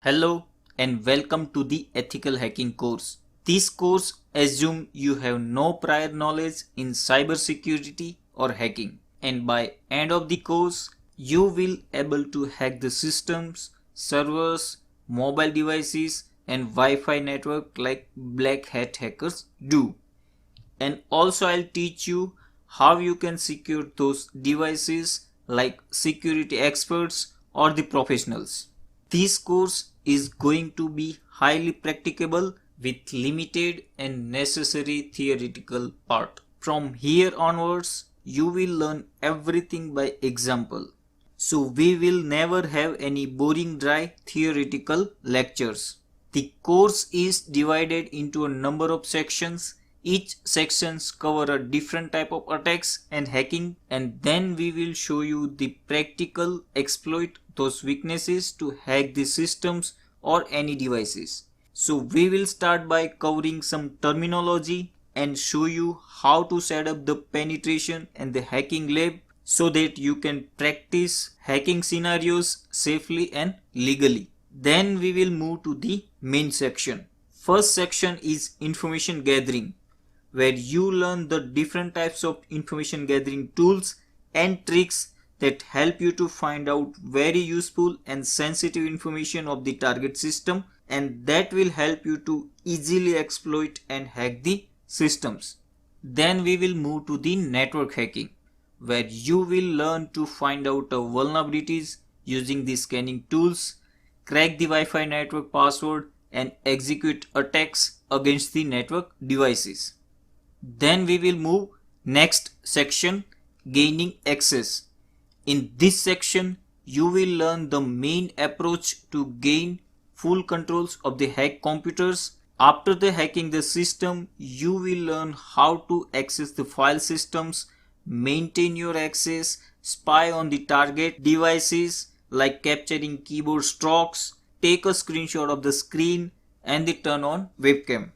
Hello and welcome to the Ethical Hacking course. This course assumes you have no prior knowledge in cybersecurity or hacking, and by end of the course you will able to hack the systems, servers, mobile devices and Wi-Fi network like black hat hackers do. And also I'll teach you how you can secure those devices like security experts or the professionals. This course is going to be highly practicable with limited and necessary theoretical part. From here onwards, you will learn everything by example. So we will never have any boring dry theoretical lectures. The course is divided into a number of sections. Each sections cover a different type of attacks and hacking, and then we will show you the practical exploit those weaknesses to hack the systems or any devices. So we will start by covering some terminology and show you how to set up the penetration and the hacking lab so that you can practice hacking scenarios safely and legally. Then we will move to the main section. First section is information gathering, where you learn the different types of information gathering tools and tricks that help you to find out very useful and sensitive information of the target system, and that will help you to easily exploit and hack the systems. Then we will move to the network hacking, where you will learn to find out vulnerabilities using the scanning tools, crack the Wi-Fi network password and execute attacks against the network devices. Then we will move next section, gaining access. In this section, you will learn the main approach to gain full controls of the hacked computers. After the hacking the system, you will learn how to access the file systems, maintain your access, spy on the target devices like capturing keyboard strokes, take a screenshot of the screen and turn on webcam.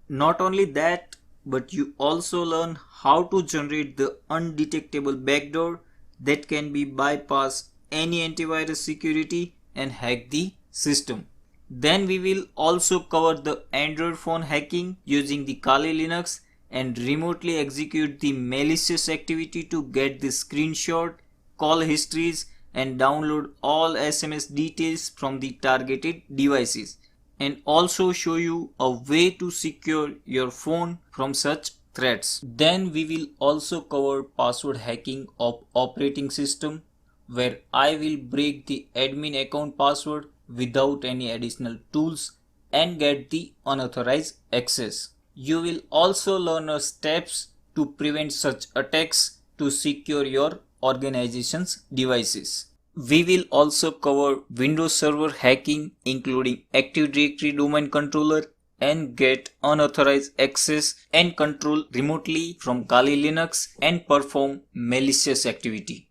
Not only that, but you also learn how to generate the undetectable backdoor that can be bypass any antivirus security and hack the system. Then we will also cover the Android phone hacking using the Kali Linux and remotely execute the malicious activity to get the screenshot, call histories and download all SMS details from the targeted devices, and also show you a way to secure your phone from such threats. Then we will also cover password hacking of operating system, where I will break the admin account password without any additional tools and get the unauthorized access. You will also learn steps to prevent such attacks to secure your organization's devices. We will also cover Windows Server hacking, including Active Directory domain controller, and get unauthorized access and control remotely from Kali Linux and perform malicious activity.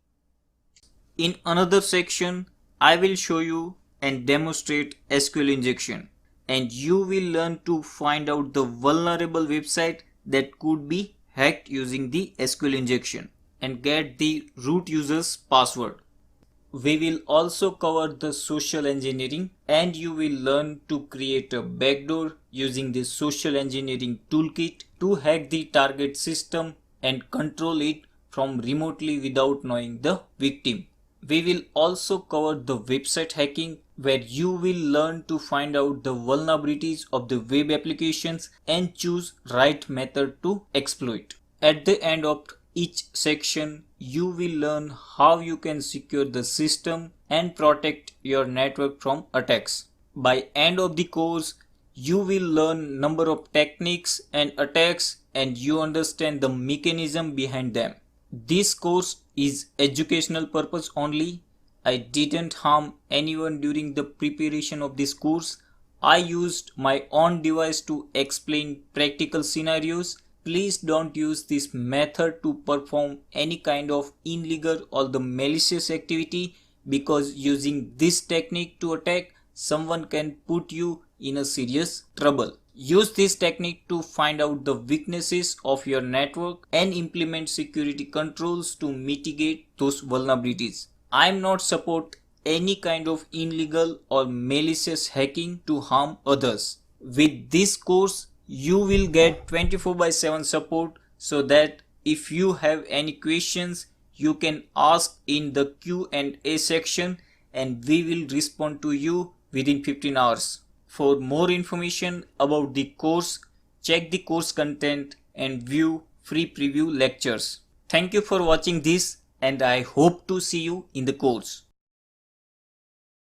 In another section, I will show you and demonstrate SQL injection, and you will learn to find out the vulnerable website that could be hacked using the SQL injection and get the root user's password. We will also cover the social engineering, and you will learn to create a backdoor using the social engineering toolkit to hack the target system and control it from remotely without knowing the victim. We will also cover the website hacking, where you will learn to find out the vulnerabilities of the web applications and choose right method to exploit. At the end of each section, you will learn how you can secure the system and protect your network from attacks. By end of the course, you will learn number of techniques and attacks, and you understand the mechanism behind them. This course is educational purpose only. I didn't harm anyone during the preparation of this course. I used my own device to explain practical scenarios. Please don't use this method to perform any kind of illegal or the malicious activity, because using this technique to attack someone can put you in a serious trouble. Use this technique to find out the weaknesses of your network and implement security controls to mitigate those vulnerabilities. I am not support any kind of illegal or malicious hacking to harm others. With this course, you will get 24/7 support so that if you have any questions, you can ask in the Q&A section and we will respond to you within 15 hours. For more information about the course, check the course content and view free preview lectures. Thank you for watching this and I hope to see you in the course.